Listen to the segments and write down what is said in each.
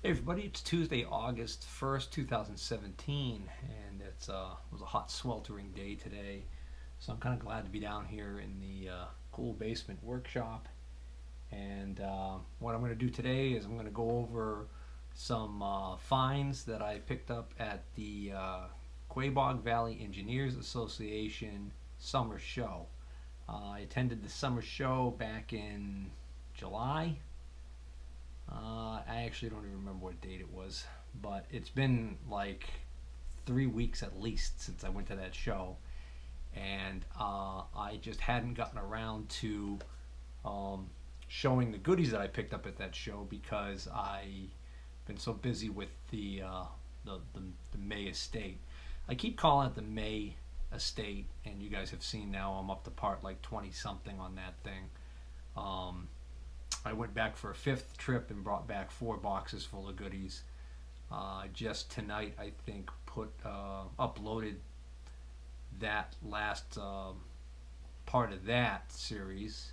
Hey everybody, it's Tuesday, August 1st, 2017, and it was a hot sweltering day today. So I'm kind of glad to be down here in the cool basement workshop. And what I'm going to do today is I'm going to go over some finds that I picked up at the Quabog Valley Engineers Association Summer Show. I attended the summer show back in July. I actually don't even remember what date it was, but it's been like 3 weeks at least since I went to that show, and I just hadn't gotten around to showing the goodies that I picked up at that show because I've been so busy with the May estate. I keep calling it the May estate, and you guys have seen now I'm up to part like 20 something on that thing. I went back for a fifth trip and brought back 4 boxes full of goodies. Just tonight, I think, uploaded that last part of that series,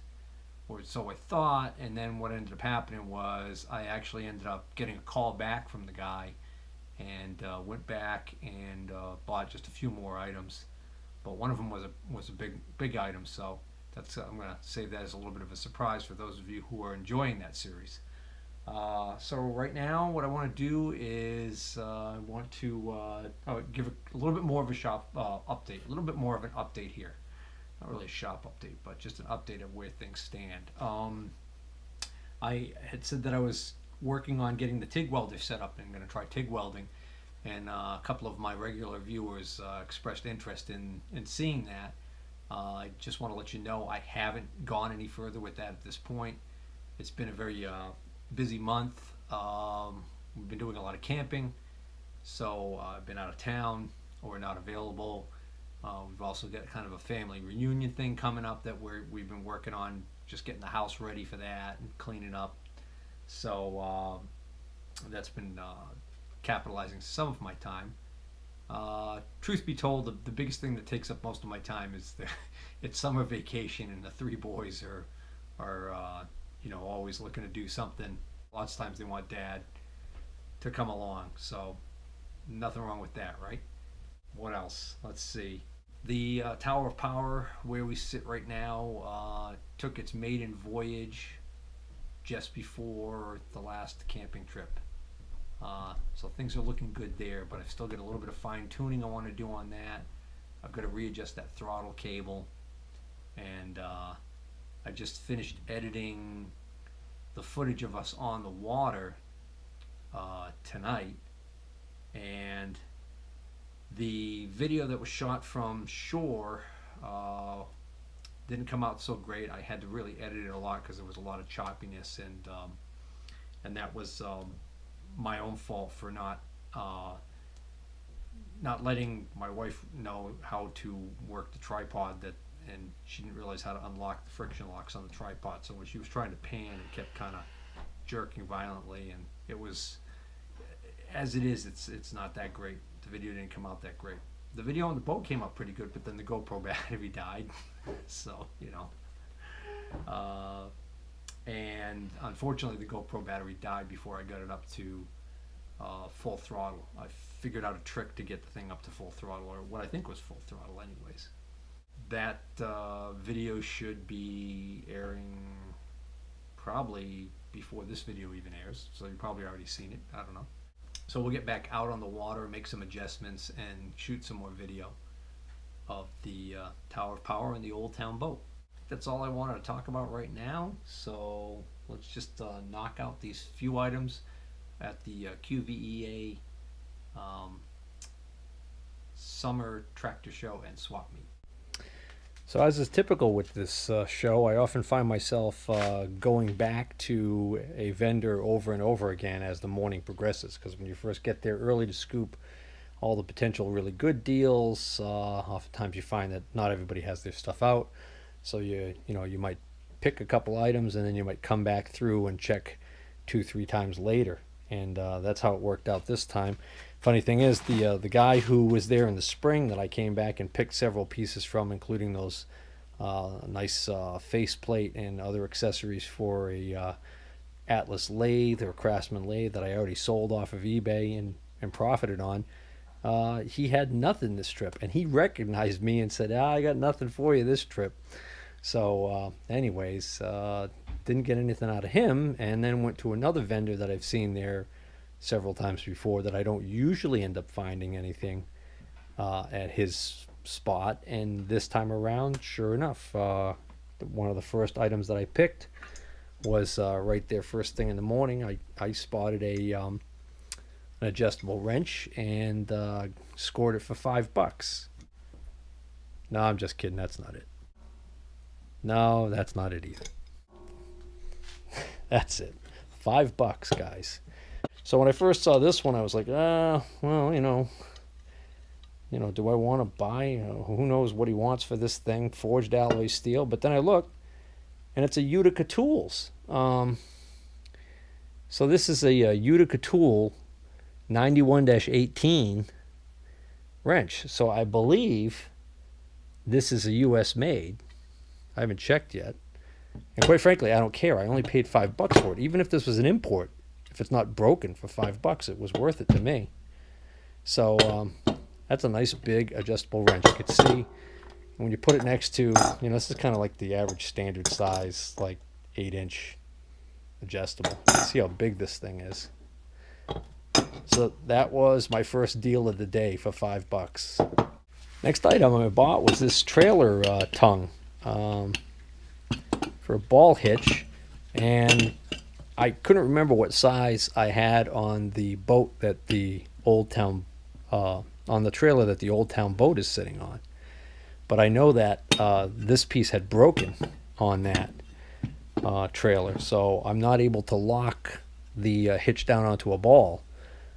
or so I thought. And then what ended up happening was I actually ended up getting a call back from the guy, and went back and bought just a few more items. But one of them was a big item, so. I'm going to save that as a little bit of a surprise for those of you who are enjoying that series. So right now, what I want to do is I want to give a little bit more of a shop update, a little bit more of an update here. Not really a shop update, but just an update of where things stand. I had said that I was working on getting the TIG welder set up and going to try TIG welding, and a couple of my regular viewers expressed interest in seeing that. I just want to let you know I haven't gone any further with that at this point. It's been a very busy month. We've been doing a lot of camping, so I've been out of town or not available. We've also got kind of a family reunion thing coming up that we've been working on, just getting the house ready for that and cleaning up. So that's been capitalizing some of my time. Truth be told, the biggest thing that takes up most of my time is it's summer vacation, and the 3 boys are always looking to do something. Lots of times they want Dad to come along, so nothing wrong with that, right? What else? Let's see. The Tower of Power, where we sit right now, took its maiden voyage just before the last camping trip. So things are looking good there, but I've still got a little bit of fine tuning I want to do on that. I've got to readjust that throttle cable, and I just finished editing the footage of us on the water tonight, and the video that was shot from shore didn't come out so great. I had to really edit it a lot because there was a lot of choppiness, and that was my own fault for not letting my wife know how to work the tripod, and she didn't realize how to unlock the friction locks on the tripod. So when she was trying to pan, it kept kind of jerking violently, and it was, as it is, it's not that great. The video didn't come out that great. The video on the boat came out pretty good, but then the GoPro battery died. So and unfortunately the GoPro battery died before I got it up to full throttle. I figured out a trick to get the thing up to full throttle, or what I think was full throttle anyways. That video should be airing probably before this video even airs, so you've probably already seen it. I don't know. So we'll get back out on the water, make some adjustments, and shoot some more video of the Tower of Power and the Old Town boat. That's all I wanted to talk about right now, so let's just knock out these few items at the QVEA Summer Tractor Show and Swap Meet. So as is typical with this show, I often find myself going back to a vendor over and over again as the morning progresses, because when you first get there early to scoop all the potential really good deals, oftentimes you find that not everybody has their stuff out. So you might pick a couple items, and then you might come back through and check 2-3 times later, and that's how it worked out this time. Funny thing is, the guy who was there in the spring that I came back and picked several pieces from, including those nice faceplate and other accessories for a Atlas lathe or Craftsman lathe that I already sold off of eBay and profited on. He had nothing this trip, and he recognized me and said, I got nothing for you this trip. So anyways, didn't get anything out of him, and then went to another vendor that I've seen there several times before that I don't usually end up finding anything at his spot. And this time around, sure enough, one of the first items that I picked was right there first thing in the morning. I spotted an adjustable wrench and scored it for $5. No, I'm just kidding. That's not it. No, that's not it either. That's it. $5, guys. So when I first saw this one, I was like, well, do I want to buy? Who knows what he wants for this thing? Forged alloy steel. But then I looked, and it's a Utica Tools. So this is a Utica Tool 91-18 wrench. So I believe this is a U.S. made. I haven't checked yet. And quite frankly, I don't care. I only paid $5 for it. Even if this was an import, if it's not broken for $5, it was worth it to me. So that's a nice big adjustable wrench. You could see when you put it next to, this is kind of like the average standard size, like 8-inch adjustable. You can see how big this thing is. So that was my first deal of the day for $5. Next item I bought was this trailer tongue for a ball hitch, and I couldn't remember what size I had on the boat that the Old Town on the trailer that the Old Town boat is sitting on. But I know that this piece had broken on that trailer, so I'm not able to lock the hitch down onto a ball.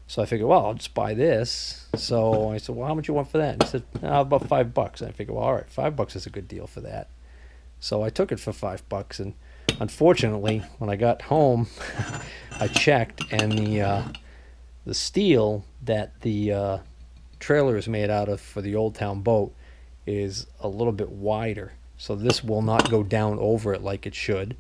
So I figured, well, I'll just buy this. So I said, well, how much you want for that? And he said, about $5. And I figured, well, all right, $5 is a good deal for that. So I took it for $5, and unfortunately, when I got home, I checked, and the steel that the trailer is made out of for the Old Town boat is a little bit wider. So this will not go down over it like it should.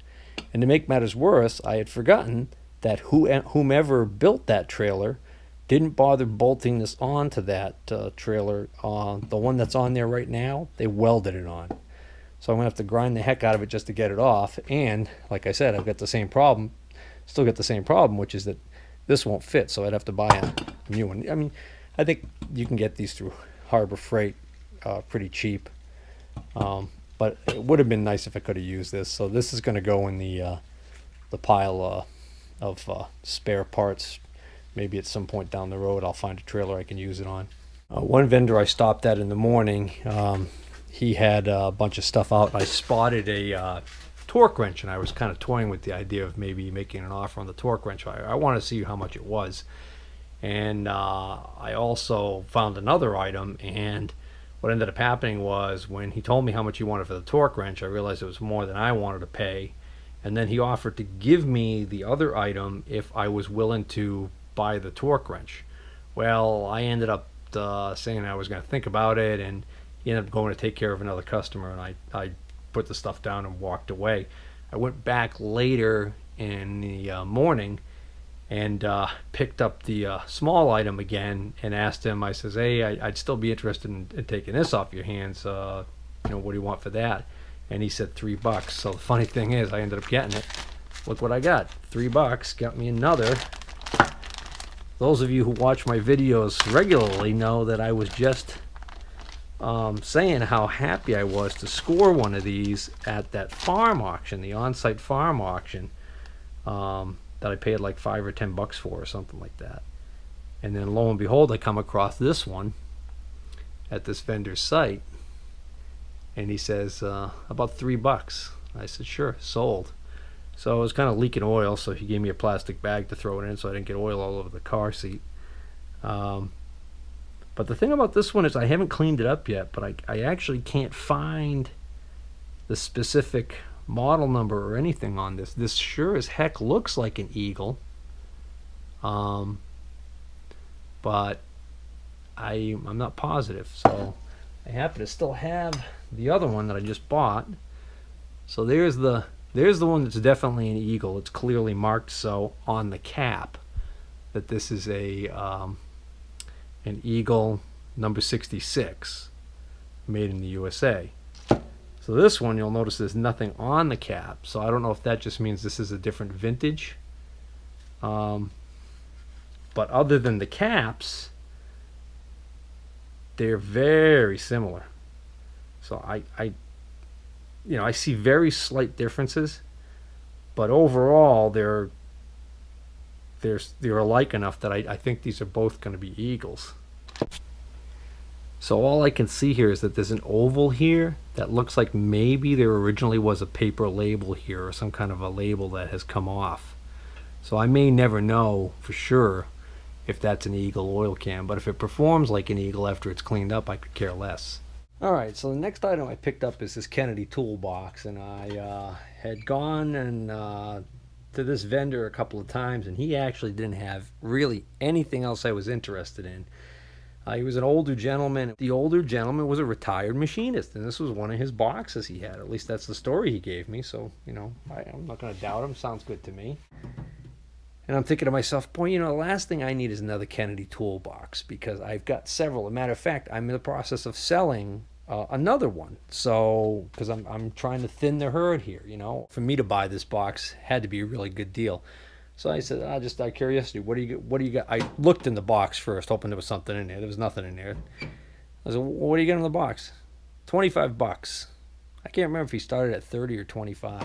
And to make matters worse, I had forgotten that whomever built that trailer didn't bother bolting this onto that trailer. The one that's on there right now, they welded it on. So I'm going to have to grind the heck out of it just to get it off. And like I said, I've got the same problem, still got the same problem, which is that this won't fit. So I'd have to buy a new one. I mean, I think you can get these through Harbor Freight pretty cheap. But it would have been nice if I could have used this. So this is going to go in the pile of spare parts. Maybe at some point down the road I'll find a trailer I can use it on. One vendor I stopped at in the morning, he had a bunch of stuff out. I spotted a torque wrench, and I was kind of toying with the idea of maybe making an offer on the torque wrench. I wanted to see how much it was. And I also found another item, and what ended up happening was when he told me how much he wanted for the torque wrench, I realized it was more than I wanted to pay. And then he offered to give me the other item if I was willing to buy the torque wrench. Well, I ended up saying I was going to think about it, and he ended up going to take care of another customer, and I put the stuff down and walked away. I went back later in the morning and picked up the small item again and asked him, I says, hey, I'd still be interested in taking this off your hands. What do you want for that? And he said $3. So the funny thing is, I ended up getting it. Look what I got. $3 got me another. Those of you who watch my videos regularly know that I was just saying how happy I was to score one of these at that farm auction, the on-site farm auction, that I paid like $5 or $10 for or something like that. And then lo and behold, I come across this one at this vendor's site, and he says about $3. I said sure, sold. So it was kind of leaking oil, so he gave me a plastic bag to throw it in so I didn't get oil all over the car seat. But the thing about this one is I haven't cleaned it up yet, but I actually can't find the specific model number or anything on this. This sure as heck looks like an Eagle, but I'm not positive. So I happen to still have the other one that I just bought. So there's the There's the one that's definitely an eagle. It's clearly marked so on the cap that this is a an eagle number 66 made in the USA. So this one, you'll notice there's nothing on the cap. So I don't know if that just means this is a different vintage. But other than the caps, they're very similar. So I see very slight differences, but overall they're alike enough that I think these are both going to be eagles. So all I can see here is that there's an oval here that looks like maybe there originally was a paper label here or some kind of a label that has come off. So I may never know for sure if that's an eagle oil can, but if it performs like an eagle after it's cleaned up, I could care less. Alright, so the next item I picked up is this Kennedy toolbox, and I had gone and to this vendor a couple of times, and he actually didn't have really anything else I was interested in. He was an older gentleman. The older gentleman was a retired machinist, and this was one of his boxes he had. At least that's the story he gave me, so, I'm not going to doubt him. Sounds good to me. And I'm thinking to myself, boy, the last thing I need is another Kennedy toolbox, because I've got several. As a matter of fact, I'm in the process of selling another one. So, because I'm trying to thin the herd here, For me to buy this box had to be a really good deal. So I said, just out of curiosity, what do you got? I looked in the box first, hoping there was something in there. There was nothing in there. I said, what do you get in the box? $25. I can't remember if he started at 30 or 25.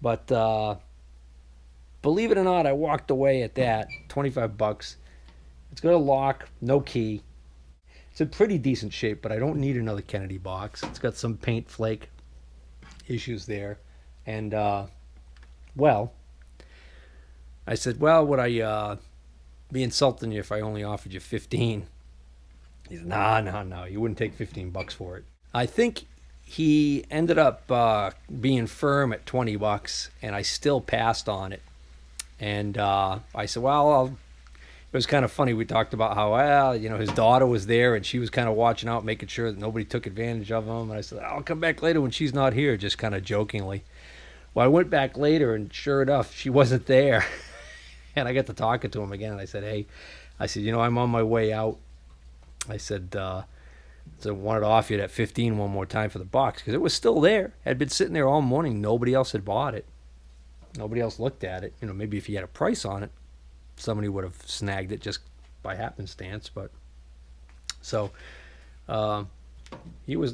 But believe it or not, I walked away at that, $25. It's got a lock, no key. It's in pretty decent shape, but I don't need another Kennedy box. It's got some paint flake issues there. And, I said, would I be insulting you if I only offered you 15? He said, no, you wouldn't take $15 for it. I think he ended up being firm at $20, and I still passed on it. And I said, it was kind of funny. We talked about how, his daughter was there, and she was kind of watching out, making sure that nobody took advantage of him. And I said, I'll come back later when she's not here, just kind of jokingly. Well, I went back later, and sure enough, she wasn't there. And I got to talking to him again, and I said, hey, I'm on my way out. I said, I wanted to offer you that 15 one more time for the box, because it was still there. It had been sitting there all morning. Nobody else had bought it. Nobody else looked at it. Maybe if he had a price on it, somebody would have snagged it just by happenstance. But so he was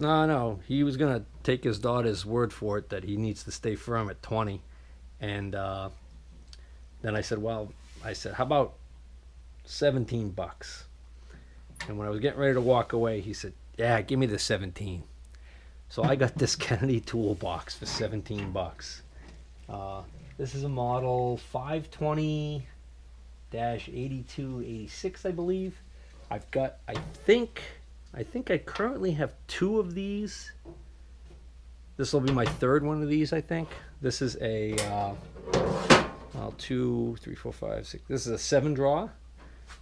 he was gonna take his daughter's word for it that he needs to stay firm at 20. And then I said, how about $17? And when I was getting ready to walk away, he said, yeah, give me the 17. So I got this Kennedy toolbox for $17. This is a model 520-8286, I believe. I think I currently have 2 of these. This will be my 3rd one of these, I think. This is a 2, 3, 4, 5, 6. This is a 7 draw.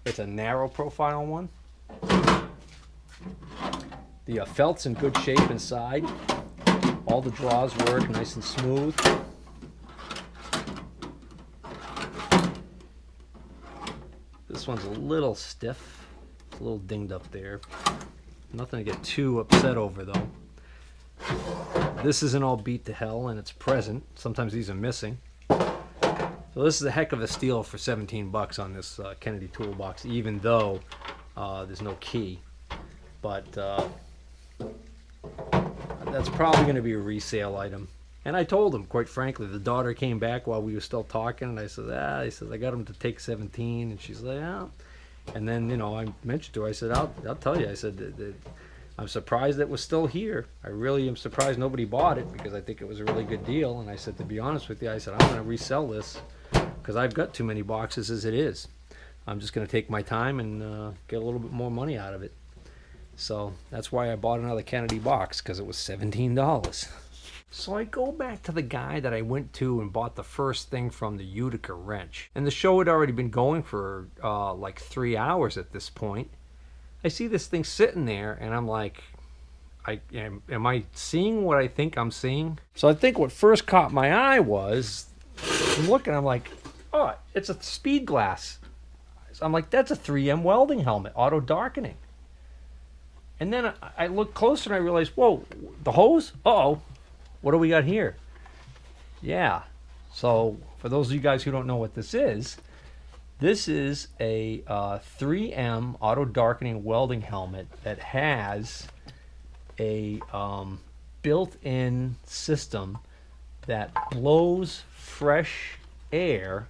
It's a narrow profile one. The felt's in good shape inside. All the draws work nice and smooth. This one's a little stiff. It's a little dinged up there. Nothing to get too upset over, though. This isn't all beat to hell, and it's present. Sometimes these are missing. So this is a heck of a steal for $17 on this Kennedy toolbox, even though there's no key. But that's probably going to be a resale item. And I told him, quite frankly, the daughter came back while we were still talking, and I said, I got him to take 17, and she's like, yeah. And then, I mentioned to her, I said, I'll tell you, I said, I'm surprised it was still here. I really am surprised nobody bought it, because I think it was a really good deal. And I said, to be honest with you, I said, I'm going to resell this, because I've got too many boxes as it is. I'm just going to take my time and get a little bit more money out of it. So that's why I bought another Kennedy box, because it was $17. So I go back to the guy that I went to and bought the first thing from, the Utica wrench. And the show had already been going for like 3 hours at this point. I see this thing sitting there, and I'm like, am I seeing what I think I'm seeing? So I think what first caught my eye was, I'm looking, I'm like, oh, it's a speed glass. So I'm like, that's a 3M welding helmet, auto darkening. And then I looked closer and I realized, whoa, the hose? Uh-oh, what do we got here? Yeah, so for those of you guys who don't know what this is a 3M auto darkening welding helmet that has a built-in system that blows fresh air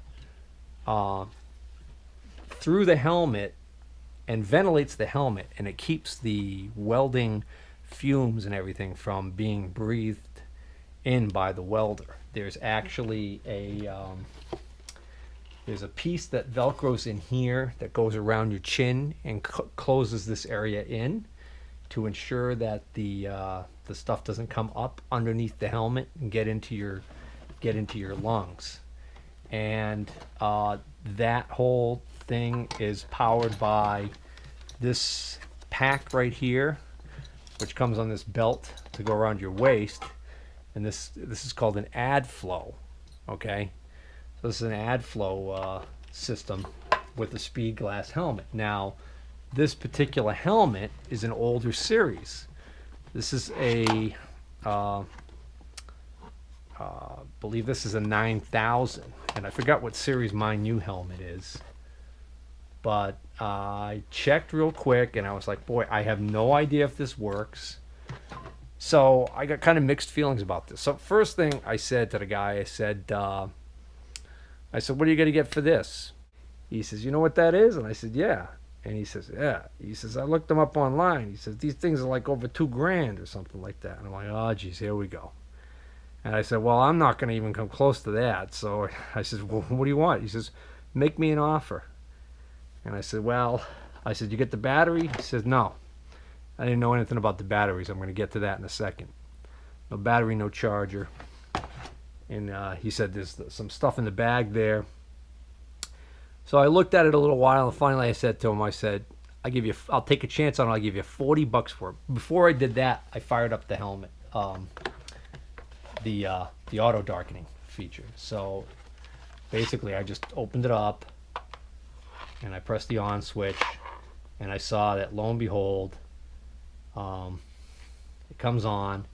through the helmet and ventilates the helmet, and it keeps the welding fumes and everything from being breathed in by the welder. There's actually there's a piece that velcros in here that goes around your chin and closes this area in to ensure that the stuff doesn't come up underneath the helmet and get into your lungs. And that whole thing is powered by this pack right here, which comes on this belt to go around your waist, and this is called an AdFlow. Okay, so this is an AdFlow system with a speed glass helmet. Now, this particular helmet is an older series. This is a believe this is a 9000, and I forgot what series my new helmet is, but I checked real quick and I was like, boy, I have no idea if this works. So I got kind of mixed feelings about this. So first thing I said to the guy, I said, what are you going to get for this? He says, you know what that is? And I said, yeah. And he says, yeah. He says, I looked them up online. He says, these things are like over $2,000 or something like that. And I'm like, oh, geez, here we go. And I said, well, I'm not going to even come close to that. So I said, well, what do you want? He says, make me an offer. And I said, well, you get the battery? He says, no. I didn't know anything about the batteries. I'm going to get to that in a second. No battery, no charger. And he said there's some stuff in the bag there. So I looked at it a little while, and finally I said to him, I'll take a chance on it. I'll give you $40 for it. Before I did that, I fired up the helmet, the auto darkening feature. So basically I just opened it up and I pressed the on switch, and I saw that, lo and behold, it comes on,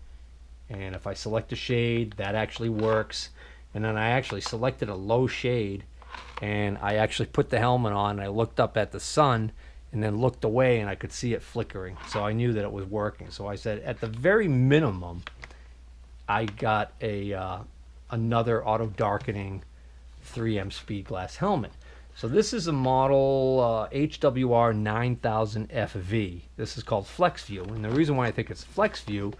and if I select a shade, that actually works. And then I actually selected a low shade, and I actually put the helmet on, and I looked up at the sun and then looked away, and I could see it flickering. So I knew that it was working. So I said, at the very minimum, I got another auto darkening 3M speed glass helmet. So this is a model HWR 9000 FV. This is called Flex View, and the reason why I think it's Flex View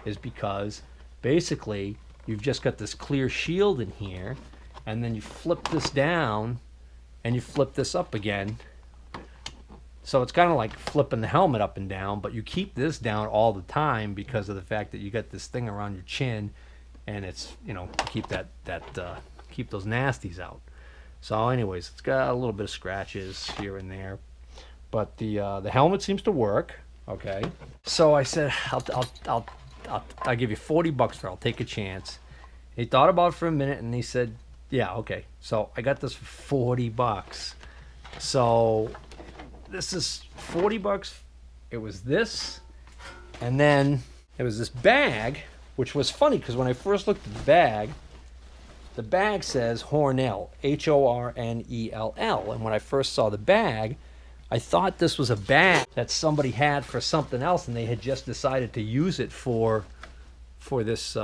is because basically you've just got this clear shield in here, and then you flip this down and you flip this up again. So it's kind of like flipping the helmet up and down, but you keep this down all the time because of the fact that you got this thing around your chin, and it's, keep keep those nasties out. So anyways, it's got a little bit of scratches here and there, but the helmet seems to work. Okay, so I said, I'll give you $40 for it. I'll take a chance. He thought about it for a minute, and he said, yeah, okay. So I got this for $40. So this is $40. It was this, and then it was this bag, which was funny because when I first looked at the bag says Hornell, Hornell. And when I first saw the bag, I thought this was a bag that somebody had for something else, and they had just decided to use it for this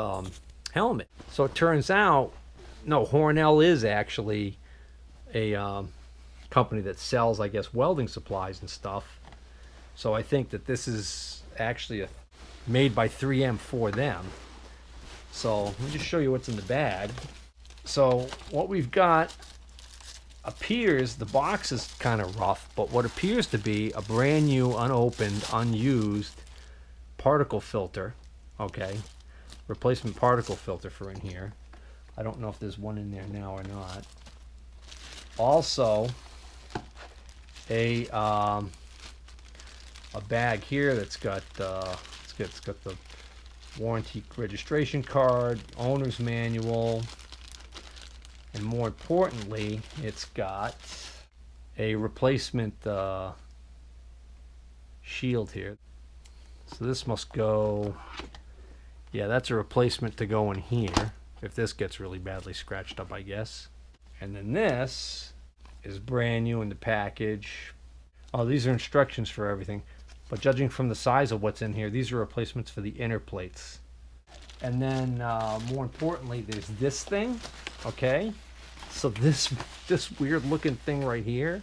helmet. So it turns out, no, Hornell is actually a company that sells, I guess, welding supplies and stuff. So I think that this is actually made by 3M for them. So let me just show you what's in the bag. So what we've got appears, the box is kind of rough, but what appears to be a brand new, unopened, unused particle filter. Okay, replacement particle filter for in here. I don't know if there's one in there now or not. Also, a bag here that's got it's It's got the warranty registration card, owner's manual, and more importantly, it's got a replacement shield here. So this must go, yeah, that's a replacement to go in here if this gets really badly scratched up, I guess. And then this is brand new in the package. Oh, these are instructions for everything, but judging from the size of what's in here, these are replacements for the inner plates. And then more importantly, there's this thing. Okay, so this weird looking thing right here,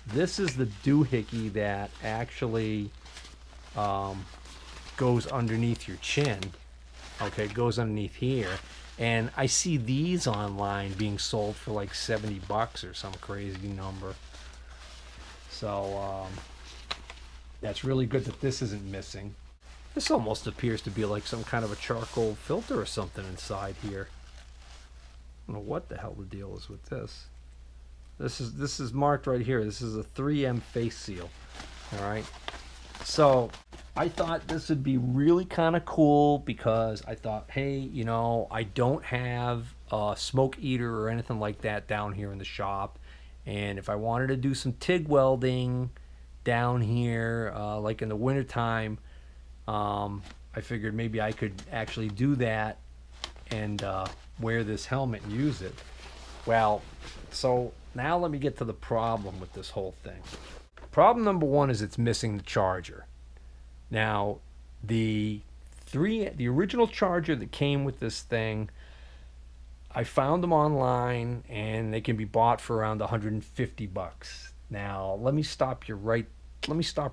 this is the doohickey that actually goes underneath your chin. Okay, it goes underneath here. And I see these online being sold for like $70 or some crazy number. So that's really good that this isn't missing. This almost appears to be like some kind of a charcoal filter or something inside here. I don't know what the hell the deal is with this. This is marked right here. This is a 3M face seal. All right. So I thought this would be really kind of cool because I thought, hey, you know, I don't have a smoke eater or anything like that down here in the shop. And if I wanted to do some TIG welding down here, like in the wintertime, I figured maybe I could actually do that and wear this helmet and use it. Well, so now let me get to the problem with this whole thing. Problem number one is it's missing the charger. Now, the original charger that came with this thing, I found them online and they can be bought for around $150. Now, let me stop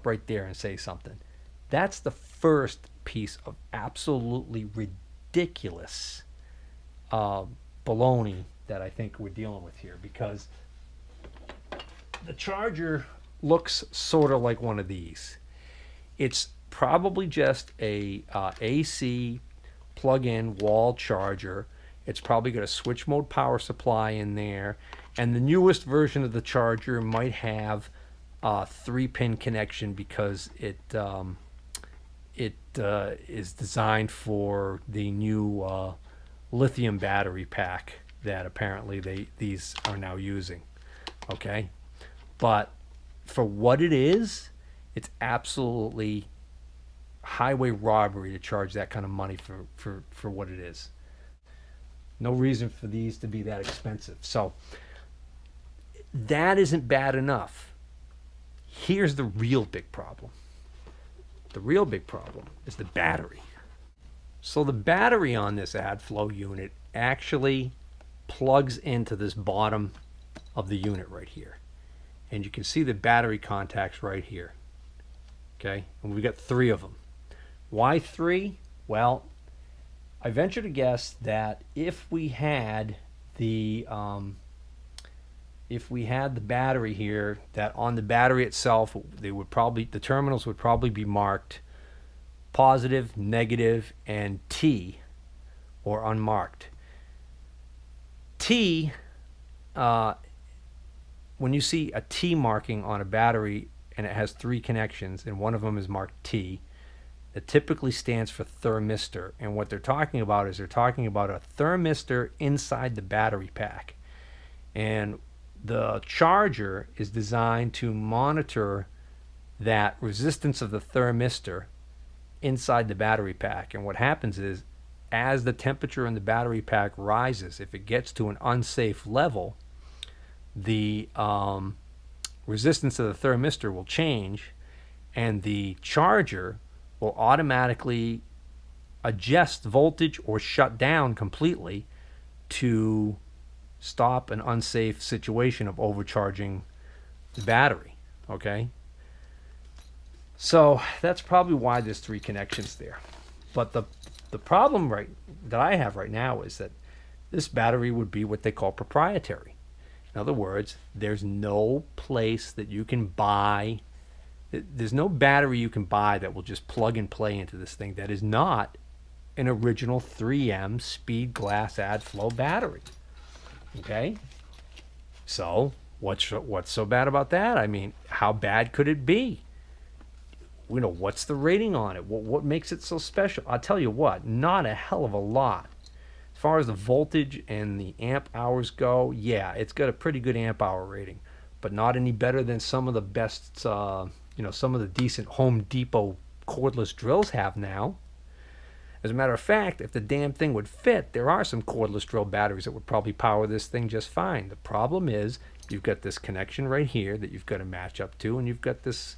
right there and say something. That's the first piece of absolutely ridiculous baloney that I think we're dealing with here, because the charger looks sort of like one of these. It's probably just a AC plug-in wall charger. It's probably got a switch mode power supply in there, and the newest version of the charger might have a 3-pin connection because it is designed for the new lithium battery pack that apparently these are now using. Okay, but for what it is, it's absolutely highway robbery to charge that kind of money for what it is. No reason for these to be that expensive. So that isn't bad enough. Here's the real big problem. The real big problem is the battery. So the battery on this AdFlow unit actually plugs into this bottom of the unit right here. And you can see the battery contacts right here. Okay, and we've got 3 of them. Why 3? Well, I venture to guess that if we had the battery here, that on the battery itself, the terminals would probably be marked positive, negative, and T, or unmarked. T, when you see a T marking on a battery and it has 3 connections and one of them is marked T, it typically stands for thermistor. And what they're talking about is they're talking about a thermistor inside the battery pack. And the charger is designed to monitor that resistance of the thermistor inside the battery pack. And what happens is, as the temperature in the battery pack rises, if it gets to an unsafe level, the resistance of the thermistor will change, and the charger will automatically adjust voltage or shut down completely to stop an unsafe situation of overcharging the battery. Okay, so that's probably why there's 3 connections there. But the problem that I have right now is that this battery would be what they call proprietary. In other words, there's no place that you can buy, there's no battery you can buy that will just plug and play into this thing that is not an original 3M speed glass AdFlow battery. Okay, so what's so bad about that? I mean, how bad could it be? what's the rating on it? What makes it so special? I'll tell you what, not a hell of a lot. As far as the voltage and the amp hours go, yeah, it's got a pretty good amp hour rating, but not any better than some of the best, some of the decent Home Depot cordless drills have now. As a matter of fact, if the damn thing would fit, there are some cordless drill batteries that would probably power this thing just fine. The problem is you've got this connection right here that you've got to match up to, and you've got this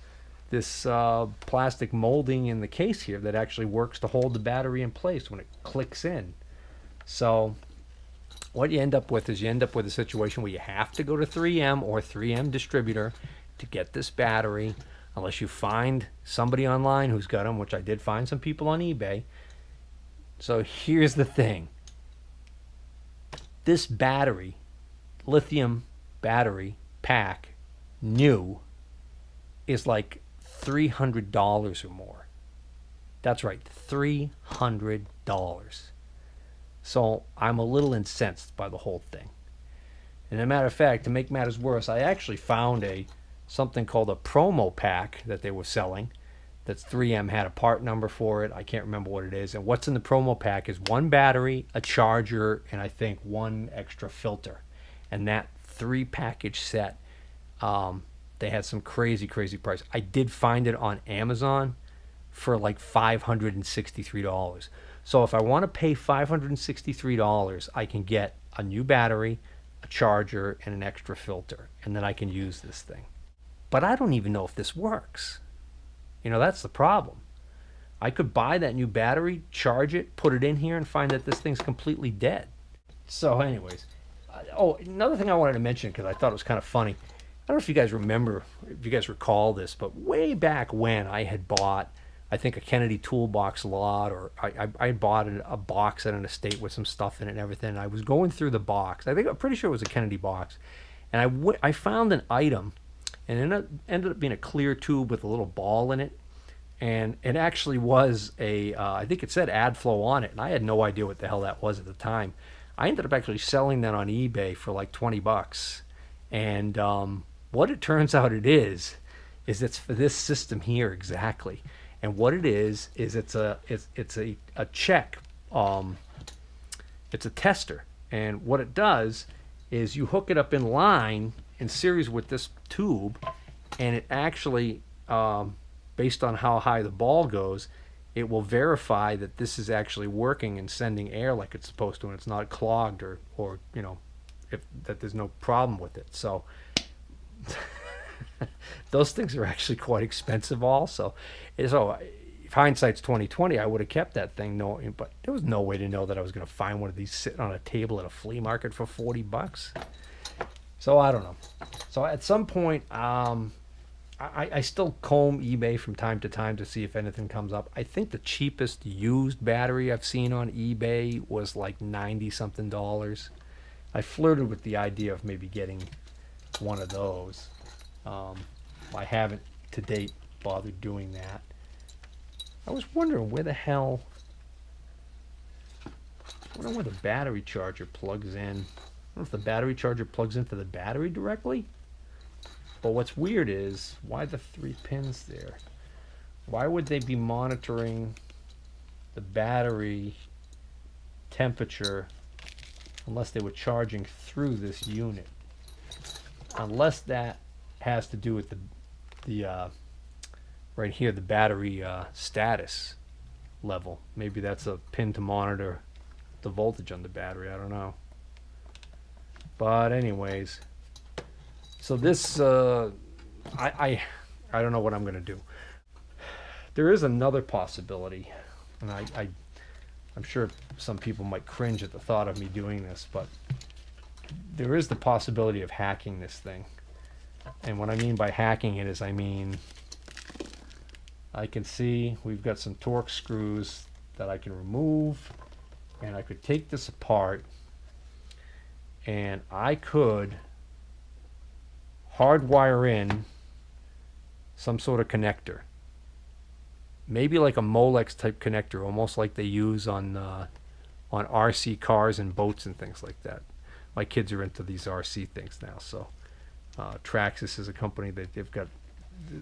plastic molding in the case here that actually works to hold the battery in place when it clicks in. So what you end up with is a situation where you have to go to 3M or 3M distributor to get this battery, unless you find somebody online who's got them, which I did find some people on eBay. So here's the thing. This battery, lithium battery pack, new, is like $300 or more. That's right, $300. So I'm a little incensed by the whole thing. And as a matter of fact, to make matters worse, I actually found something called a promo pack that they were selling. That's 3M had a part number for it. I can't remember what it is. And what's in the promo pack is one battery, a charger, and I think one extra filter. And that 3-package set, they had some crazy price. I did find it on Amazon for like $563. So if I want to pay $563, I can get a new battery, a charger, and an extra filter. And then I can use this thing. But I don't even know if this works. That's the problem. I could buy that new battery, charge it, put it in here, and find that this thing's completely dead. So anyways, another thing I wanted to mention, because I thought it was kind of funny. I don't know if you guys remember, if you guys recall this, but way back when I had bought, I think, a Kennedy toolbox lot, or I bought a box at an estate with some stuff in it and everything. And I was going through the box. I'm pretty sure it was a Kennedy box. And I found an item, and it ended up being a clear tube with a little ball in it. And it actually was I think it said AdFlow on it, and I had no idea what the hell that was at the time. I ended up actually selling that on eBay for like $20. And what it turns out it is it's for this system here exactly. And what it is it's a check. It's a tester. And what it does is you hook it up in line in series with this tube, and it actually, based on how high the ball goes, it will verify that this is actually working and sending air like it's supposed to, and it's not clogged or that there's no problem with it. So those things are actually quite expensive also. So if hindsight's 2020, I would have kept that thing, but there was no way to know that I was going to find one of these sitting on a table at a flea market for $40. So I don't know. So at some point, I still comb eBay from time to time to see if anything comes up. I think the cheapest used battery I've seen on eBay was like $90-something. I flirted with the idea of maybe getting one of those. I haven't to date bothered doing that. I was wondering where the hell, the battery charger plugs in. I don't know if the battery charger plugs into the battery directly. But what's weird is, why the 3 pins there? Why would they be monitoring the battery temperature unless they were charging through this unit? Unless that has to do with the right here, the battery status level. Maybe that's a pin to monitor the voltage on the battery. I don't know. But anyways, so this I don't know what I'm gonna do. There is another possibility, and I'm sure some people might cringe at the thought of me doing this, but there is the possibility of hacking this thing. And what I mean by hacking it is, I can see we've got some Torx screws that I can remove, and I could take this apart, and I could hardwire in some sort of connector, maybe like a Molex type connector, almost like they use on RC cars and boats and things like that. My kids are into these RC things now, so Traxxas is a company that they've got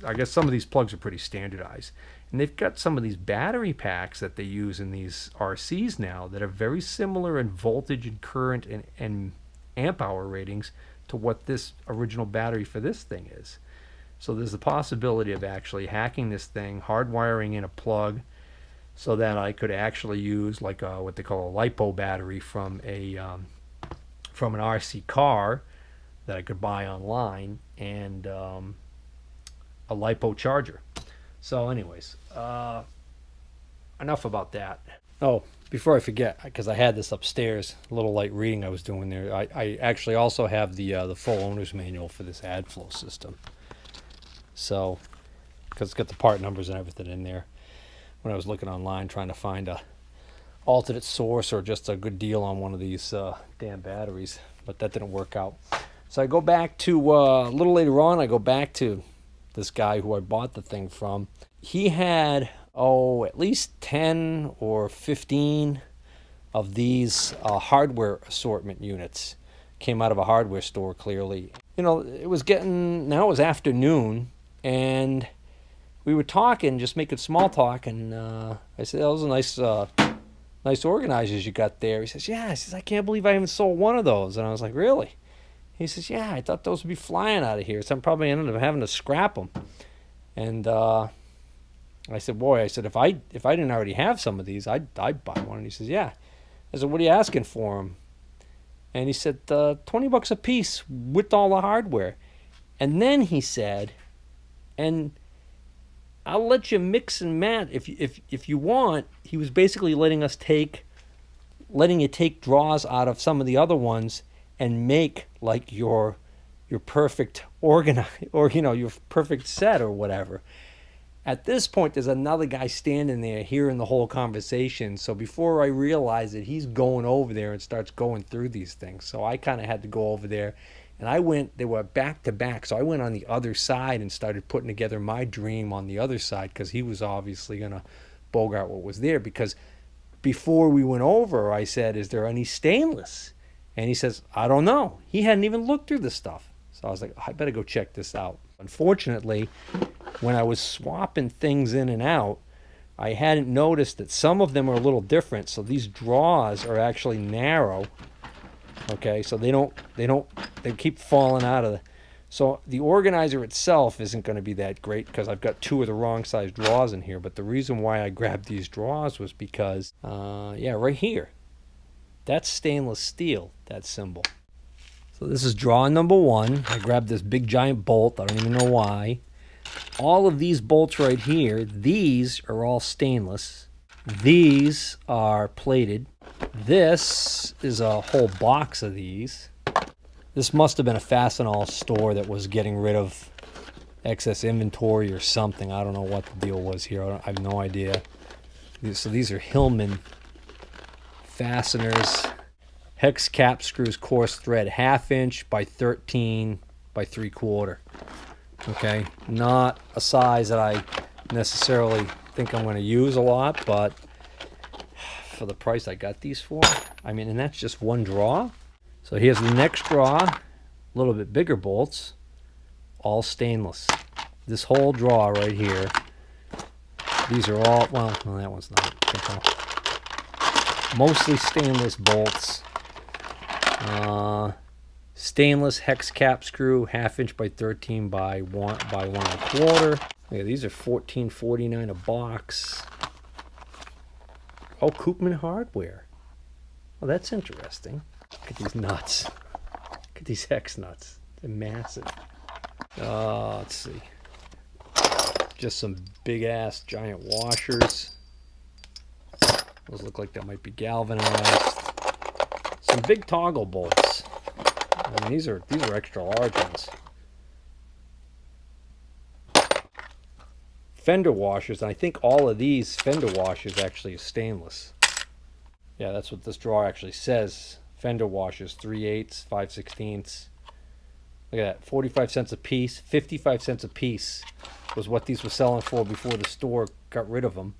I guess some of these plugs are pretty standardized. And they've got some of these battery packs that they use in these RCs now that are very similar in voltage and current and amp hour ratings to what this original battery for this thing is. So there's the possibility of actually hacking this thing, hardwiring in a plug, so that I could actually use like what they call a LiPo battery from an RC car that I could buy online, and a LiPo charger. So anyways, enough about that. Oh, before I forget, because I had this upstairs, a little light reading I was doing there, I actually also have the full owner's manual for this ad flow system. So, because it's got the part numbers and everything in there. When I was looking online trying to find a alternate source or just a good deal on one of these damn batteries, but that didn't work out. So I go back to a little later on. I go back to this guy who I bought the thing from. He had at least 10 or 15 of these hardware assortment units. Came out of a hardware store, clearly. It was afternoon, and we were talking, just making small talk, and I said, "Those are nice organizers you got there." He says, "Yeah." He says, "I can't believe I haven't sold one of those." And I was like, "Really?" He says, "Yeah, I thought those would be flying out of here, so I'm probably ended up having to scrap them." And I said, "Boy," I said, if I didn't already have some of these, I'd buy one." And he says, "Yeah." I said, "What are you asking for them?" And he said, $20 a piece with all the hardware. And then he said, "And I'll let you mix and match if you want." He was basically letting you take draws out of some of the other ones and make like your perfect your perfect set or whatever. At this point, there's another guy standing there hearing the whole conversation. So before I realize it, he's going over there and starts going through these things. So I kind of had to go over there. And they were back to back. So I went on the other side and started putting together my dream on the other side, because he was obviously going to bogart what was there. Because before we went over, I said, "Is there any stainless?" And he says, "I don't know." He hadn't even looked through this stuff. So I was like, I better go check this out. Unfortunately, when I was swapping things in and out, I hadn't noticed that some of them are a little different. So these draws are actually narrow. Okay, so they keep falling out of the... So the organizer itself isn't going to be that great, because I've got two of the wrong size draws in here. But the reason why I grabbed these draws was because, right here. That's stainless steel, that symbol. So this is draw number 1. I grabbed this big giant bolt. I don't even know why. All of these bolts right here, these are all stainless. These are plated. This is a whole box of these. This must have been a Fastenal store that was getting rid of excess inventory or something. I don't know what the deal was here. I have no idea. So these are Hillman fasteners. Hex cap screws, coarse thread, 1/2 inch by 13 by 3/4. Okay, not a size that I necessarily think I'm going to use a lot, but for the price I got these for, and that's just one draw. So here's the next draw, a little bit bigger bolts, all stainless. This whole draw right here, these are all, well, no, that one's not. Mostly stainless bolts. Stainless hex cap screw, 1/2 inch by 13 by 1 1/4. Yeah, these are $14.49 a box. Oh, Koopman hardware. Oh, that's interesting. Look at these nuts. Look at these hex nuts. They're massive. Let's see. Just some big ass giant washers. Those look like that might be galvanized. Some big toggle bolts. These are extra large ones. Fender washers, and I think all of these fender washers actually is stainless. Yeah, that's what this drawer actually says. Fender washers, 3/8, 5/16. Look at that, 45 cents a piece, 55 cents a piece was what these were selling for before the store got rid of them.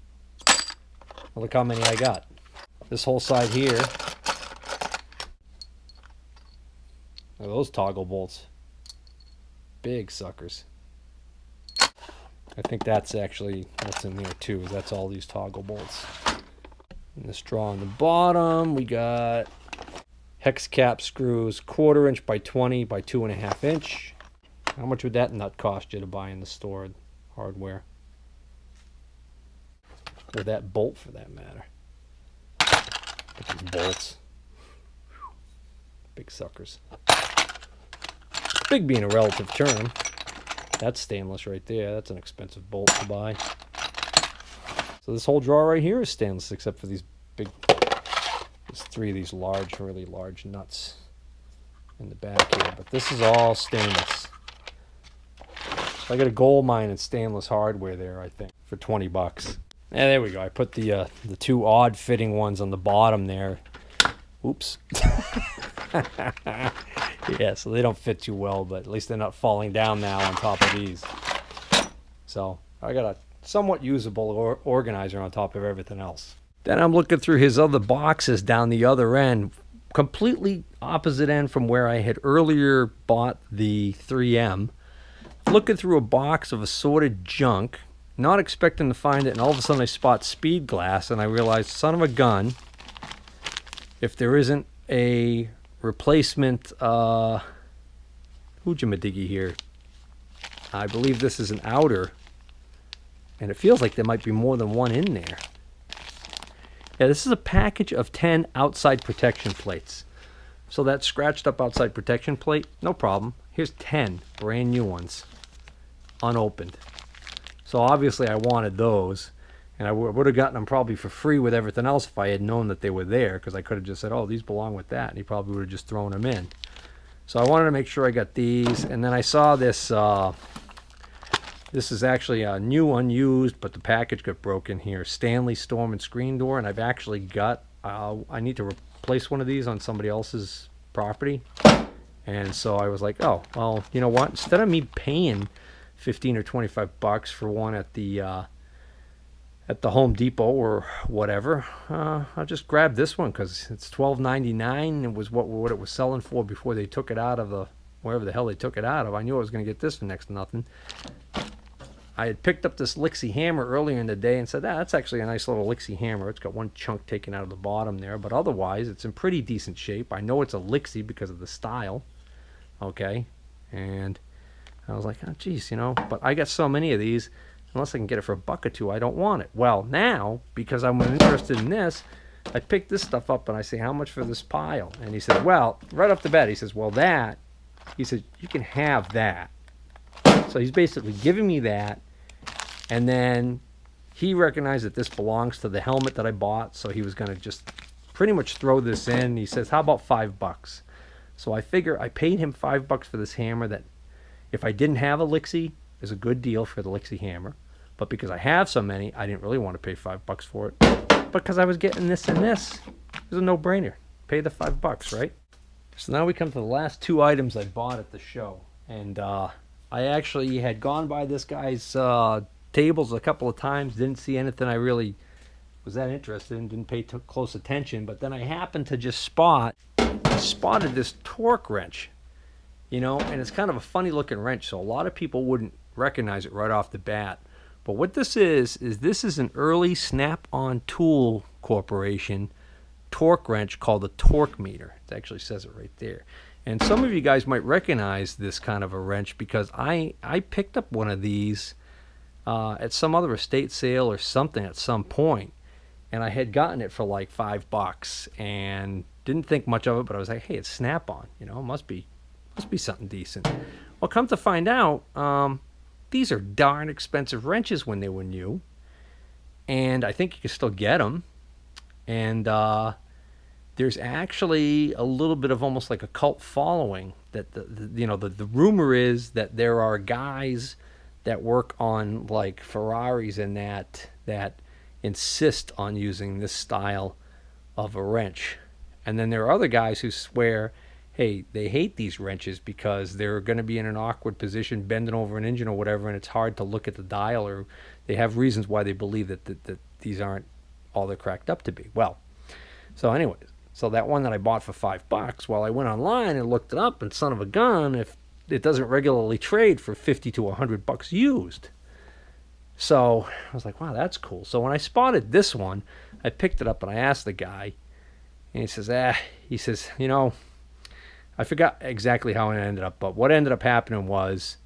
Well, look how many I got. This whole side here. Look at those toggle bolts. Big suckers. I think that's actually what's in there too. Is that's all these toggle bolts. And this drawer on the bottom, we got hex cap screws, 1/4 inch by 20 by 2.5 inch. How much would that nut cost you to buy in the store hardware? Or that bolt for that matter. Look at these bolts. Big suckers. Big being a relative term. That's stainless right there. That's an expensive bolt to buy. So this whole drawer right here is stainless except for these big, there's 3 of these large, really large nuts in the back here. But this is all stainless. So I got a gold mine in stainless hardware there, I think, for 20 bucks. And there we go. I put the 2 odd fitting ones on the bottom there. Oops. Yeah, so they don't fit too well, but at least they're not falling down now on top of these. So I got a somewhat usable organizer on top of everything else. Then I'm looking through his other boxes down the other end, completely opposite end from where I had earlier bought the 3M. Looking through a box of assorted junk, not expecting to find it, and all of a sudden I spot speed glass, and I realize, son of a gun, if there isn't a replacement hoojamadigi here. I believe this is an outer, and it feels like there might be more than one in there. Yeah, this is a package of 10 outside protection plates. So that scratched up outside protection plate, no problem. Here's 10 brand new ones, unopened. So obviously I wanted those, and I would have gotten them probably for free with everything else if I had known that they were there, because I could have just said, oh, these belong with that, and he probably would have just thrown them in. So I wanted to make sure I got these, and then I saw this, this is actually a new unused, but the package got broken here, Stanley storm and screen door, and I've actually got, I need to replace one of these on somebody else's property, and so I was like, oh, well, you know what, instead of me paying 15 or 25 bucks for one at the Home Depot or whatever, I'll just grab this one because it's $12.99. It was what it was selling for before they took it out of the wherever the hell they took it out of. I knew I was going to get this for next to nothing. I had picked up this Lixie hammer earlier in the day and said, that's actually a nice little Lixie hammer. It's got one chunk taken out of the bottom there, but otherwise it's in pretty decent shape. I know it's a Lixie because of the style. Okay, and I was like, oh geez, you know, but I got so many of these, unless I can get it for $1 or $2, I don't want it. Well, now, because I'm interested in this, I picked this stuff up and I say, how much for this pile? And he said, well, right off the bat, he says, well, that, he said, you can have that. So he's basically giving me that, and then he recognized that this belongs to the helmet that I bought, so he was going to just pretty much throw this in. He says, how about $5? So I figure I paid him $5 for this hammer that, if I didn't have a Lixie, is a good deal for the Lixie hammer. But because I have so many, I didn't really want to pay $5 for it. But because I was getting this and this, it was a no-brainer. Pay the $5, right? So now we come to the last 2 items I bought at the show. And I actually had gone by this guy's tables a couple of times, didn't see anything I really was that interested in, didn't pay close attention. But then I happened to just spotted this torque wrench. You know, and it's kind of a funny looking wrench, so a lot of people wouldn't recognize it right off the bat. But what this is this is an early Snap-on Tool Corporation torque wrench called a torque meter. It actually says it right there. And some of you guys might recognize this kind of a wrench because I picked up one of these at some other estate sale or something at some point, and I had gotten it for like $5 and didn't think much of it, but I was like, hey, it's Snap-on, you know, it must be something decent. Well, come to find out, these are darn expensive wrenches when they were new, and I think you can still get them. And there's actually a little bit of almost like a cult following. That the rumor is that there are guys that work on like Ferraris and that insist on using this style of a wrench, and then there are other guys who swear, hey, they hate these wrenches because they're going to be in an awkward position bending over an engine or whatever, and it's hard to look at the dial, or they have reasons why they believe that these aren't all they're cracked up to be. Well, so anyways, so that one that I bought for $5, well, I went online and looked it up, and son of a gun, if it doesn't regularly trade for $50 to $100 used. So I was like, wow, that's cool. So when I spotted this one, I picked it up and I asked the guy, and he says, he says, I forgot exactly how it ended up, but what ended up happening was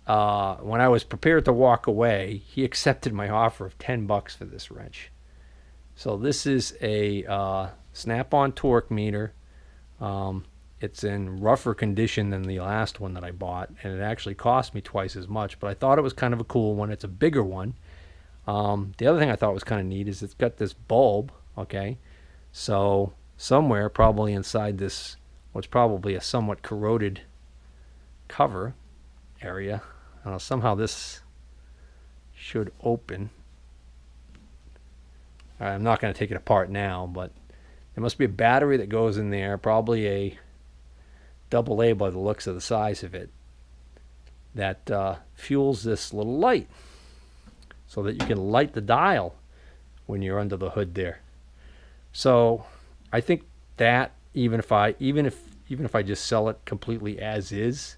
when I was prepared to walk away, he accepted my offer of $10 for this wrench. So this is a snap-on torque meter. It's in rougher condition than the last one that I bought, and it actually cost me twice as much, but I thought it was kind of a cool one. It's a bigger one. The other thing I thought was kind of neat is it's got this bulb, okay? So somewhere, probably inside this, what's probably a somewhat corroded cover area, somehow this should open. I'm not going to take it apart now, but there must be a battery that goes in there, probably a AA by the looks of the size of it, that fuels this little light so that you can light the dial when you're under the hood there. So I think that even if I just sell it completely as is,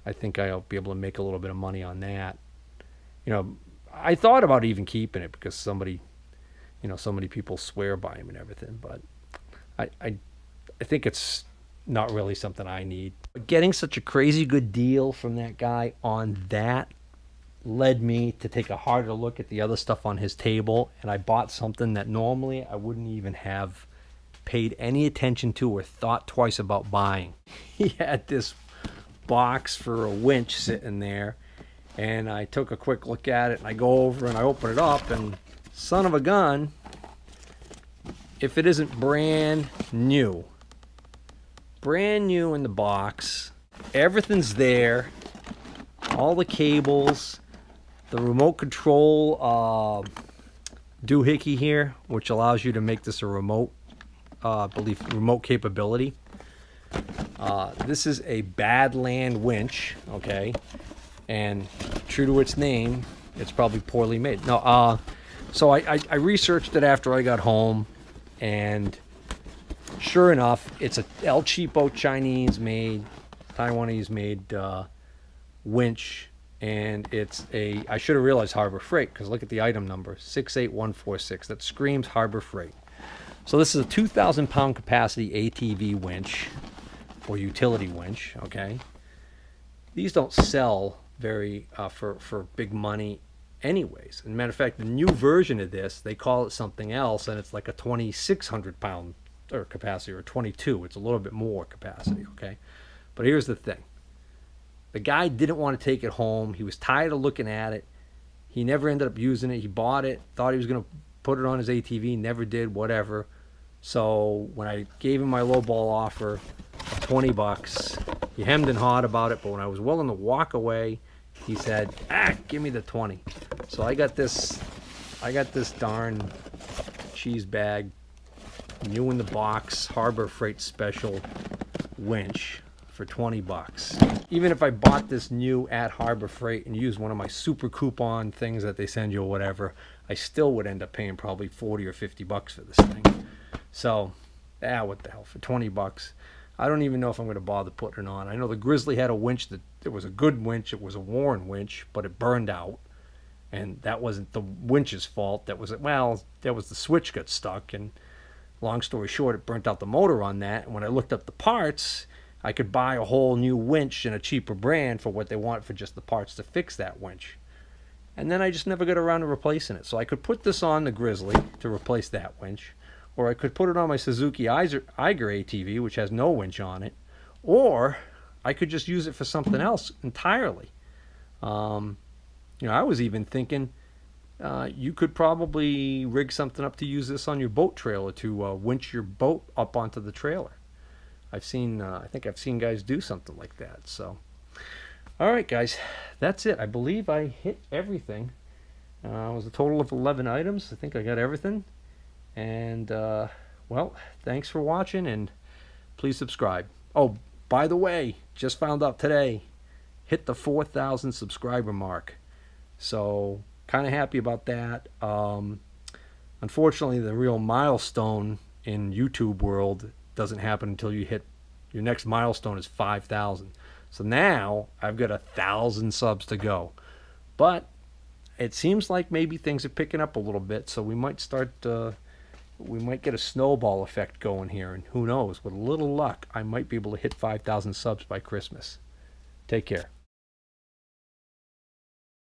I think I'll be able to make a little bit of money on that. I thought about even keeping it because so many people swear by him and everything, but I think it's not really something I need. But getting such a crazy good deal from that guy on that led me to take a harder look at the other stuff on his table, and I bought something that normally I wouldn't even have paid any attention to or thought twice about buying. He had this box for a winch sitting there, and I took a quick look at it, and I go over and I open it up, and son of a gun, if it isn't brand new in the box, everything's there, all the cables, the remote control doohickey here, which allows you to make this a remote, remote capability. This is a Badland winch, okay, and true to its name, it's probably poorly made. No, so I researched it after I got home, and sure enough, it's a El Cheapo Chinese-made, Taiwanese-made winch, and it's a, I should have realized Harbor Freight, because look at the item number, 68146. That screams Harbor Freight. So this is a 2,000 pound capacity ATV winch, or utility winch, okay? These don't sell very, for big money anyways. As a matter of fact, the new version of this, they call it something else, and it's like a 2,600 pound or capacity, or 22. It's a little bit more capacity, okay? But here's the thing. The guy didn't want to take it home. He was tired of looking at it. He never ended up using it. He bought it, thought he was going to put it on his ATV, never did, whatever. So when I gave him my lowball offer of $20, he hemmed and hawed about it, but when I was willing to walk away, he said, give me the 20. So I got this darn cheese bag, new in the box, Harbor Freight special winch for $20. Even if I bought this new at Harbor Freight and used one of my super coupon things that they send you or whatever, I still would end up paying probably 40 or 50 bucks for this thing. So, what the hell, for 20 bucks. I don't even know if I'm going to bother putting it on. I know the Grizzly had a winch that, it was a good winch, it was a Warren winch, but it burned out. And that wasn't the winch's fault. That was the switch got stuck, and long story short, it burnt out the motor on that. And when I looked up the parts, I could buy a whole new winch in a cheaper brand for what they want for just the parts to fix that winch. And then I just never got around to replacing it. So I could put this on the Grizzly to replace that winch, or I could put it on my Suzuki Eiger ATV, which has no winch on it, or I could just use it for something else entirely. I was even thinking you could probably rig something up to use this on your boat trailer to winch your boat up onto the trailer. I think I've seen guys do something like that. So, all right, guys, that's it. I believe I hit everything. It was a total of 11 items. I think I got everything. And, well, thanks for watching, and please subscribe. Oh, by the way, just found out today, hit the 4,000 subscriber mark. So, kind of happy about that. Unfortunately, the real milestone in YouTube world doesn't happen until you hit, your next milestone is 5,000. So now I've got 1,000 subs to go. But it seems like maybe things are picking up a little bit, so we might start. We might get a snowball effect going here, and who knows? With a little luck, I might be able to hit 5,000 subs by Christmas. Take care.